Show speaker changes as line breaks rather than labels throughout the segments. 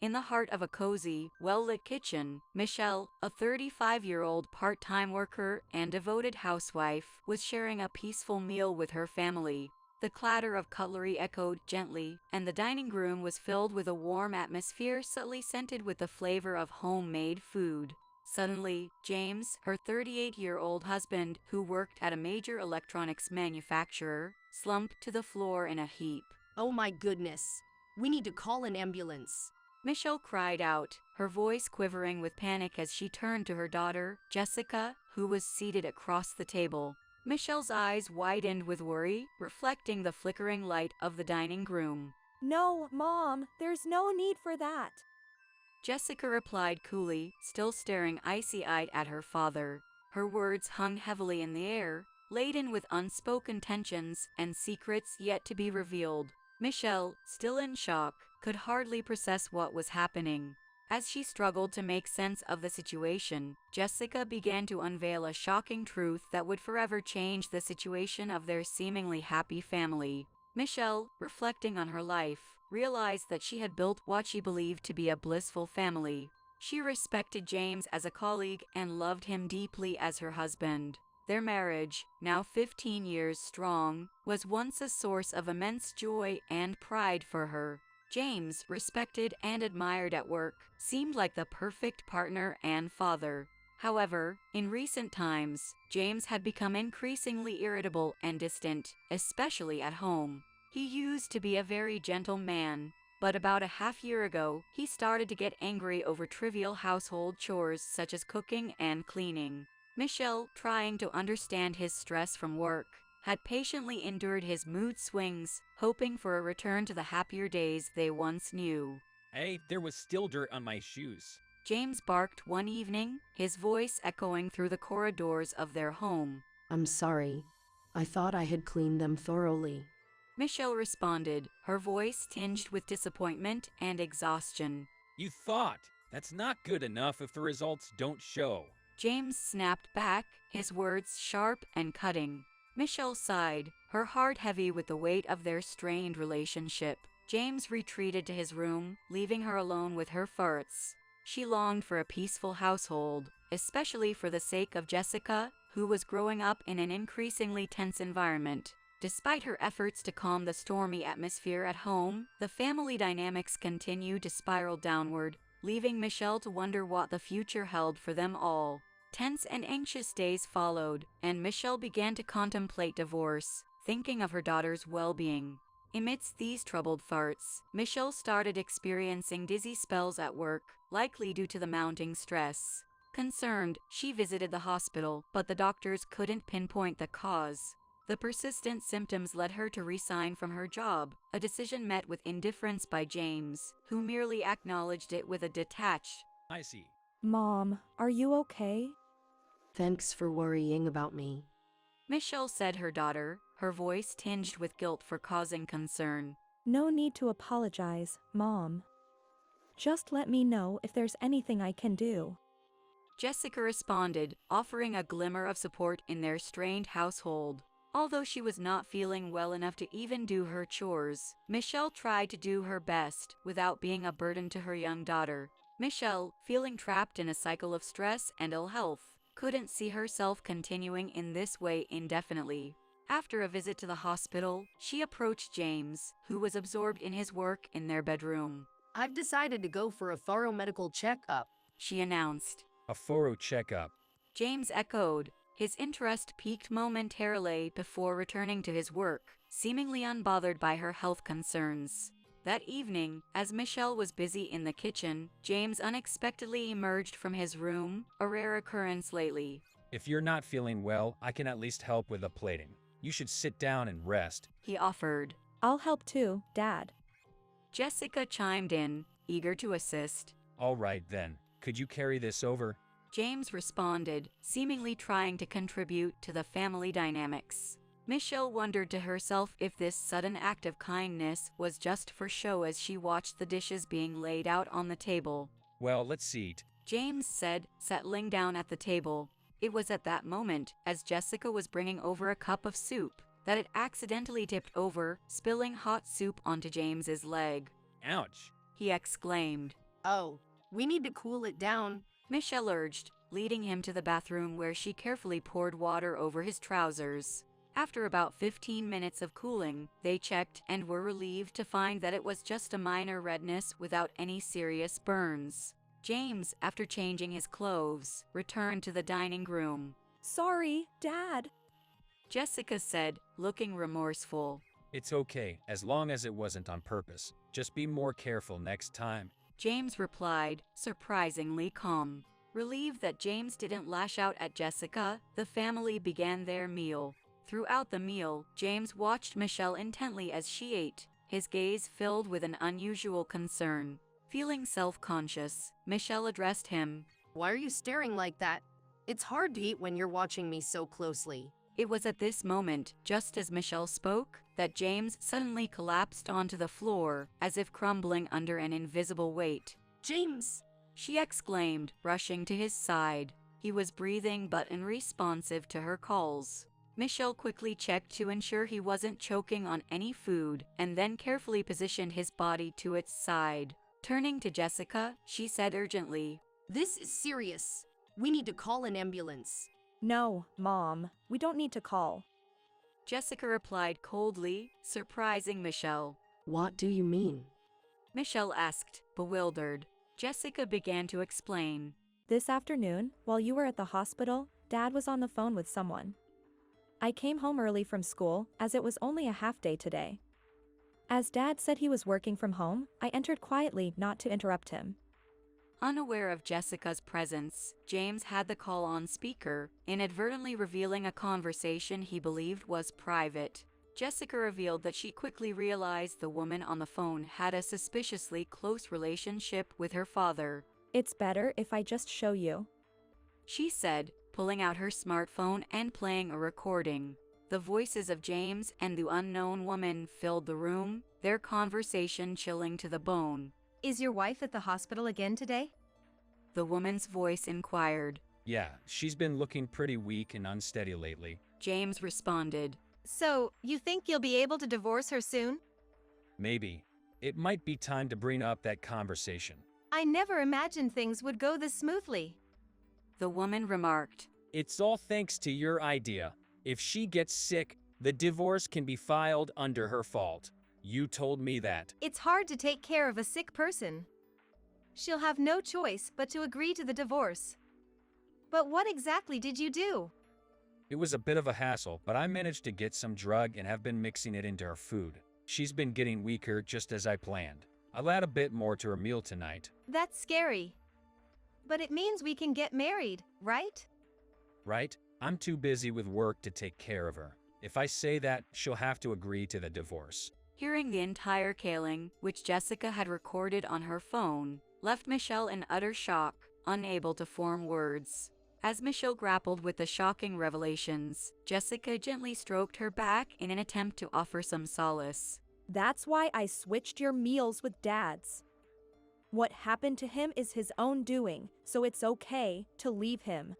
In the heart of a cozy, well-lit kitchen, Michelle, a 35-year-old part-time worker and devoted housewife, was sharing a peaceful meal with her family. The clatter of cutlery echoed gently, and the dining room was filled with a warm atmosphere subtly scented with the flavor of homemade food. Suddenly, James, her 38-year-old husband, who worked at a major electronics manufacturer, slumped to the floor in a heap.
Oh my goodness. We need to call an ambulance.
Michelle cried out, her voice quivering with panic as she turned to her daughter, Jessica, who was seated across the table. Michelle's eyes widened with worry, reflecting the flickering light of the dining room.
No, Mom, there's no need for that.
Jessica replied coolly, still staring icy-eyed at her father. Her words hung heavily in the air, laden with unspoken tensions and secrets yet to be revealed. Michelle, still in shock, could hardly process what was happening. As she struggled to make sense of the situation, Jessica began to unveil a shocking truth that would forever change the situation of their seemingly happy family. Michelle, reflecting on her life, realized that she had built what she believed to be a blissful family. She respected James as a colleague and loved him deeply as her husband. Their marriage, now 15 years strong, was once a source of immense joy and pride for her. James, respected and admired at work, seemed like the perfect partner and father. However, in recent times, James had become increasingly irritable and distant, especially at home. He used to be a very gentle man, but about a half-year ago, he started to get angry over trivial household chores such as cooking and cleaning. Michelle, trying to understand his stress from work, had patiently endured his mood swings, hoping for a return to the happier days they once knew.
Hey, there was still dirt on my shoes.
James barked one evening, his voice echoing through the corridors of their home.
I'm sorry. I thought I had cleaned them thoroughly.
Michelle responded, her voice tinged with disappointment and exhaustion.
You thought. That's not good enough if the results don't show.
James snapped back, his words sharp and cutting. Michelle sighed, her heart heavy with the weight of their strained relationship. James retreated to his room, leaving her alone with her thoughts. She longed for a peaceful household, especially for the sake of Jessica, who was growing up in an increasingly tense environment. Despite her efforts to calm the stormy atmosphere at home, the family dynamics continued to spiral downward, leaving Michelle to wonder what the future held for them all. Tense and anxious days followed, and Michelle began to contemplate divorce, thinking of her daughter's well-being. Amidst these troubled thoughts, Michelle started experiencing dizzy spells at work, likely due to the mounting stress. Concerned, she visited the hospital, but the doctors couldn't pinpoint the cause. The persistent symptoms led her to resign from her job, a decision met with indifference by James, who merely acknowledged it with a detached,
I see.
Mom, are you okay?
Thanks for worrying about me.
Michelle said her daughter, her voice tinged with guilt for causing concern.
No need to apologize, Mom. Just let me know if there's anything I can do.
Jessica responded, offering a glimmer of support in their strained household. Although she was not feeling well enough to even do her chores, Michelle tried to do her best without being a burden to her young daughter. Michelle, feeling trapped in a cycle of stress and ill health, couldn't see herself continuing in this way indefinitely. After a visit to the hospital, she approached James, who was absorbed in his work in their bedroom.
I've decided to go for a thorough medical checkup.
She announced.
A thorough checkup.
James echoed, his interest peaked momentarily before returning to his work, seemingly unbothered by her health concerns. That evening, as Michelle was busy in the kitchen, James unexpectedly emerged from his room, a rare occurrence lately.
If you're not feeling well, I can at least help with the plating. You should sit down and rest.
He offered.
I'll help too, Dad.
Jessica chimed in, eager to assist.
All right then. Could you carry this over?
James responded, seemingly trying to contribute to the family dynamics. Michelle wondered to herself if this sudden act of kindness was just for show as she watched the dishes being laid out on the table.
Well, let's eat.
James said, settling down at the table. It was at that moment, as Jessica was bringing over a cup of soup, that it accidentally tipped over, spilling hot soup onto James's leg.
Ouch.
He exclaimed.
Oh, we need to cool it down.
Michelle urged, leading him to the bathroom where she carefully poured water over his trousers. After about 15 minutes of cooling, they checked and were relieved to find that it was just a minor redness without any serious burns. James, after changing his clothes, returned to the dining room.
Sorry, Dad.
Jessica said, looking remorseful.
It's okay, as long as it wasn't on purpose. Just be more careful next time.
James replied, surprisingly calm. Relieved that James didn't lash out at Jessica, the family began their meal. Throughout the meal, James watched Michelle intently as she ate, his gaze filled with an unusual concern. Feeling self-conscious, Michelle addressed him.
Why are you staring like that? It's hard to eat when you're watching me so closely.
It was at this moment, just as Michelle spoke, that James suddenly collapsed onto the floor, as if crumbling under an invisible weight.
James!
She exclaimed, rushing to his side. He was breathing but unresponsive to her calls. Michelle quickly checked to ensure he wasn't choking on any food, and then carefully positioned his body to its side. Turning to Jessica, she said urgently,
This is serious. We need to call an ambulance.
No, Mom, we don't need to call.
Jessica replied coldly, surprising Michelle.
What do you mean?
Michelle asked, bewildered. Jessica began to explain.
This afternoon, while you were at the hospital, Dad was on the phone with someone. I came home early from school, as it was only a half day today. As Dad said he was working from home, I entered quietly not to interrupt him.
Unaware of Jessica's presence, James had the call on speaker, inadvertently revealing a conversation he believed was private. Jessica revealed that she quickly realized the woman on the phone had a suspiciously close relationship with her father.
It's better if I just show you.
She said, pulling out her smartphone and playing a recording. The voices of James and the unknown woman filled the room, their conversation chilling to the bone.
Is your wife at the hospital again today?
The woman's voice inquired.
Yeah, she's been looking pretty weak and unsteady lately.
James responded.
So, you think you'll be able to divorce her soon?
Maybe. It might be time to bring up that conversation.
I never imagined things would go this smoothly.
The woman remarked.
It's all thanks to your idea. If she gets sick, the divorce can be filed under her fault. You told me that.
It's hard to take care of a sick person. She'll have no choice but to agree to the divorce. But what exactly did you do?
It was a bit of a hassle, but I managed to get some drug and have been mixing it into her food. She's been getting weaker just as I planned. I'll add a bit more to her meal tonight.
That's scary. But it means we can get married, right?
Right? I'm too busy with work to take care of her. If I say that, she'll have to agree to the divorce.
Hearing the entire keiling, which Jessica had recorded on her phone, left Michelle in utter shock, unable to form words. As Michelle grappled with the shocking revelations, Jessica gently stroked her back in an attempt to offer some solace.
That's why I switched your meals with Dad's. What happened to him is his own doing, so it's okay to leave him.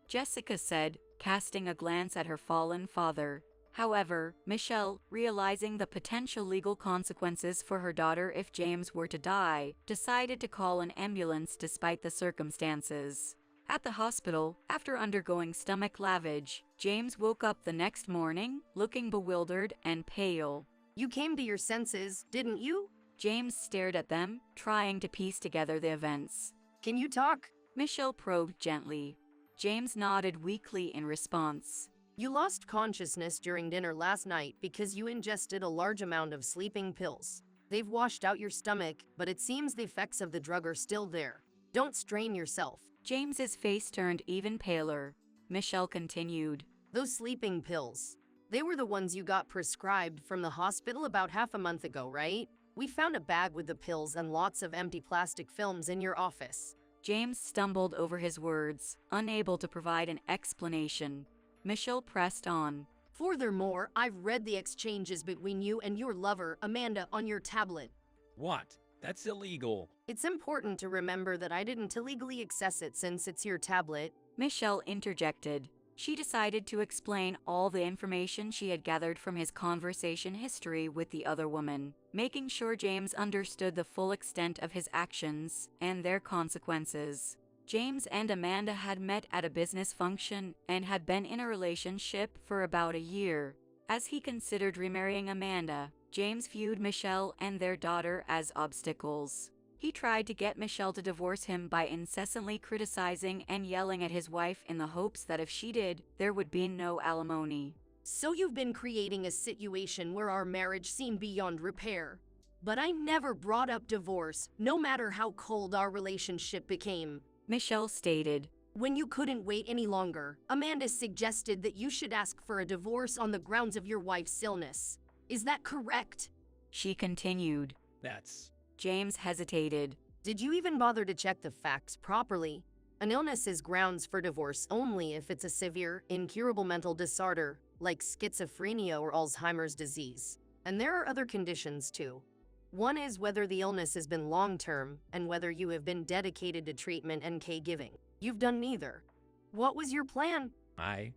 Jessica said, casting a glance at her fallen father. However, Michelle, realizing the potential legal consequences for her daughter if James were to die, decided to call an ambulance despite the circumstances. At the hospital, after undergoing stomach lavage, James woke up the next morning, looking bewildered and pale.
You came to your senses, didn't you?
James stared at them, trying to piece together the events.
Can you talk?
Michelle probed gently. James nodded weakly in response.
You lost consciousness during dinner last night because you ingested a large amount of sleeping pills. They've washed out your stomach, but it seems the effects of the drug are still there. Don't strain yourself.
James's face turned even paler. Michelle continued.
Those sleeping pills. They were the ones you got prescribed from the hospital about half a month ago, right? We found a bag with the pills and lots of empty plastic films in your office.
James stumbled over his words, unable to provide an explanation. Michelle pressed on.
Furthermore, I've read the exchanges between you and your lover, Amanda, on your tablet.
What? That's illegal.
It's important to remember that I didn't illegally access it since it's your tablet.
Michelle interjected. She decided to explain all the information she had gathered from his conversation history with the other woman, making sure James understood the full extent of his actions and their consequences. James and Amanda had met at a business function and had been in a relationship for about a year. As he considered remarrying Amanda, James viewed Michelle and their daughter as obstacles. He tried to get Michelle to divorce him by incessantly criticizing and yelling at his wife in the hopes that if she did, there would be no alimony.
So you've been creating a situation where our marriage seemed beyond repair. But I never brought up divorce, no matter how cold our relationship became.
Michelle stated.
When you couldn't wait any longer, Amanda suggested that you should ask for a divorce on the grounds of your wife's illness. Is that correct?
She continued.
That's...
James hesitated.
Did you even bother to check the facts properly? An illness is grounds for divorce only if it's a severe, incurable mental disorder, like schizophrenia or Alzheimer's disease. And there are other conditions too. One is whether the illness has been long-term and whether you have been dedicated to treatment and caregiving. You've done neither. What was your plan?
I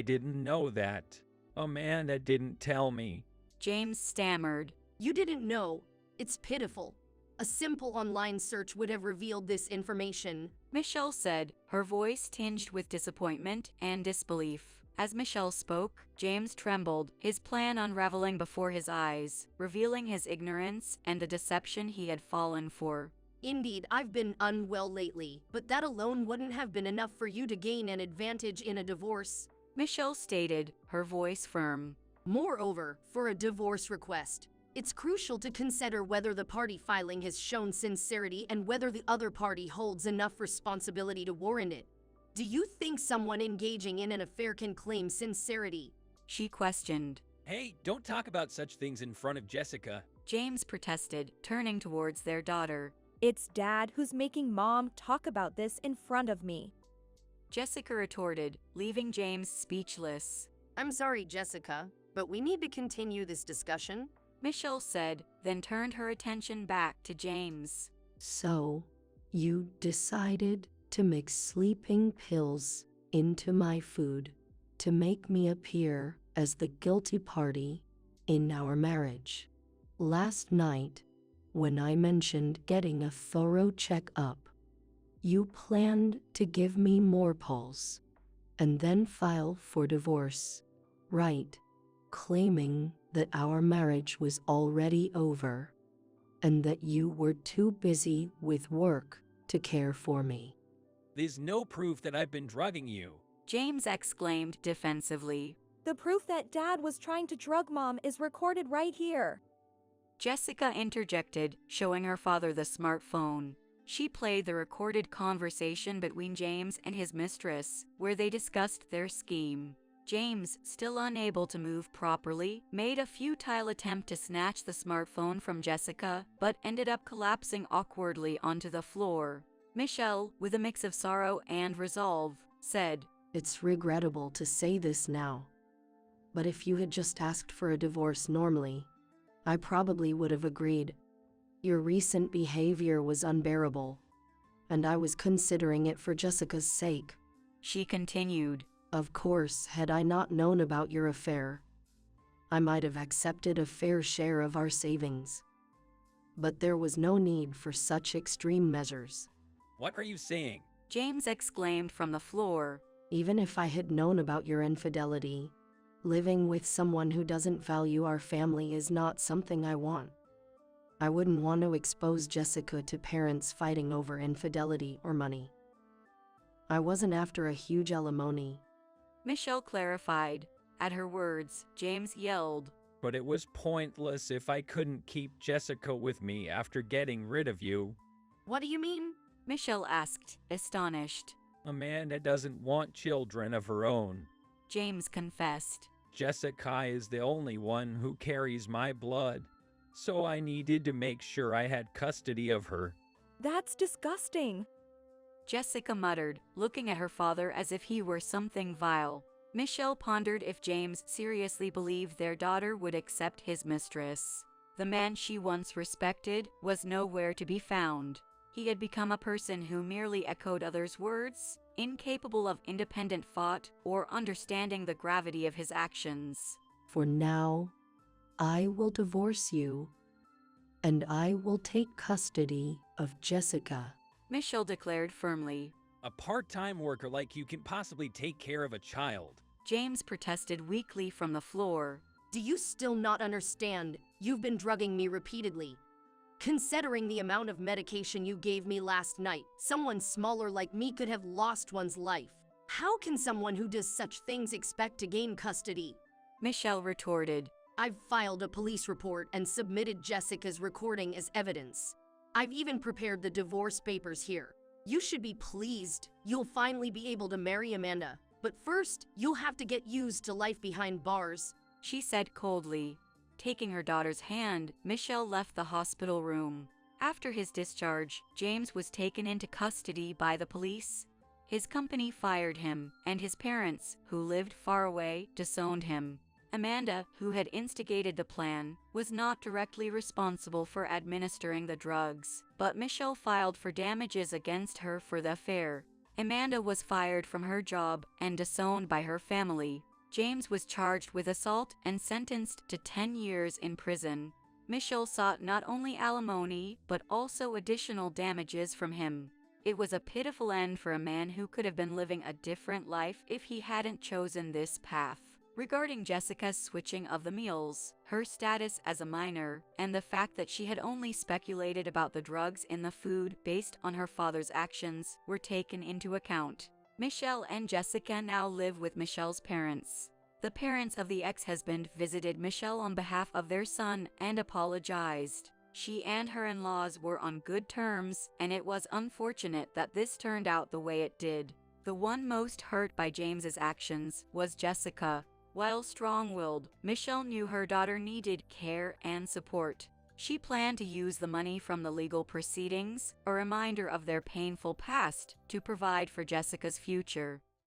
didn't know that. Amanda didn't tell me.
James stammered.
You didn't know. It's pitiful. A simple online search would have revealed this information.
Michelle said, her voice tinged with disappointment and disbelief. As Michelle spoke, James trembled, his plan unraveling before his eyes, revealing his ignorance and the deception he had fallen for.
Indeed, I've been unwell lately, but that alone wouldn't have been enough for you to gain an advantage in a divorce.
Michelle stated, her voice firm.
Moreover, for a divorce request, it's crucial to consider whether the party filing has shown sincerity and whether the other party holds enough responsibility to warrant it. Do you think someone engaging in an affair can claim sincerity?
She questioned.
Hey, don't talk about such things in front of Jessica.
James protested, turning towards their daughter.
It's Dad who's making Mom talk about this in front of me.
Jessica retorted, leaving James speechless.
I'm sorry, Jessica, but we need to continue this discussion.
Michelle said, then turned her attention back to James.
So, you decided to mix sleeping pills into my food to make me appear as the guilty party in our marriage. Last night, when I mentioned getting a thorough checkup, you planned to give me more pills and then file for divorce, right? Claiming that our marriage was already over and that you were too busy with work to care for me.
There's no proof that I've been drugging you.
James exclaimed defensively.
The proof that Dad was trying to drug Mom is recorded right here.
Jessica interjected, showing her father the smartphone. She played the recorded conversation between James and his mistress, where they discussed their scheme. James, still unable to move properly, made a futile attempt to snatch the smartphone from Jessica, but ended up collapsing awkwardly onto the floor. Michelle, with a mix of sorrow and resolve, said,
It's regrettable to say this now, but if you had just asked for a divorce normally, I probably would have agreed. Your recent behavior was unbearable, and I was considering it for Jessica's sake.
She continued.
Of course, had I not known about your affair, I might have accepted a fair share of our savings. But there was no need for such extreme measures.
What are you saying?
James exclaimed from the floor.
Even if I had known about your infidelity, living with someone who doesn't value our family is not something I want. I wouldn't want to expose Jessica to parents fighting over infidelity or money. I wasn't after a huge alimony.
Michelle clarified. At her words, James yelled.
But it was pointless if I couldn't keep Jessica with me after getting rid of you.
What do you mean?
Michelle asked, astonished.
Amanda doesn't want children of her own.
James confessed.
Jessica is the only one who carries my blood, so I needed to make sure I had custody of her.
That's disgusting.
Jessica muttered, looking at her father as if he were something vile. Michelle pondered if James seriously believed their daughter would accept his mistress. The man she once respected was nowhere to be found. He had become a person who merely echoed others' words, incapable of independent thought or understanding the gravity of his actions.
For now, I will divorce you, and I will take custody of Jessica.
Michelle declared firmly.
A part-time worker like you can possibly take care of a child.
James protested weakly from the floor.
Do you still not understand? You've been drugging me repeatedly. Considering the amount of medication you gave me last night, someone smaller like me could have lost one's life. How can someone who does such things expect to gain custody?
Michelle retorted.
I've filed a police report and submitted Jessica's recording as evidence. I've even prepared the divorce papers here. You should be pleased. You'll finally be able to marry Amanda. But first, you'll have to get used to life behind bars,
she said coldly. Taking her daughter's hand, Michelle left the hospital room. After his discharge, James was taken into custody by the police. His company fired him, and his parents, who lived far away, disowned him. Amanda, who had instigated the plan, was not directly responsible for administering the drugs, but Michelle filed for damages against her for the affair. Amanda was fired from her job and disowned by her family. James was charged with assault and sentenced to 10 years in prison. Michelle sought not only alimony, but also additional damages from him. It was a pitiful end for a man who could have been living a different life if he hadn't chosen this path. Regarding Jessica's switching of the meals, her status as a minor, and the fact that she had only speculated about the drugs in the food based on her father's actions were taken into account. Michelle and Jessica now live with Michelle's parents. The parents of the ex-husband visited Michelle on behalf of their son and apologized. She and her in-laws were on good terms, and it was unfortunate that this turned out the way it did. The one most hurt by James's actions was Jessica. While strong-willed, Michelle knew her daughter needed care and support. She planned to use the money from the legal proceedings, a reminder of their painful past, to provide for Jessica's future.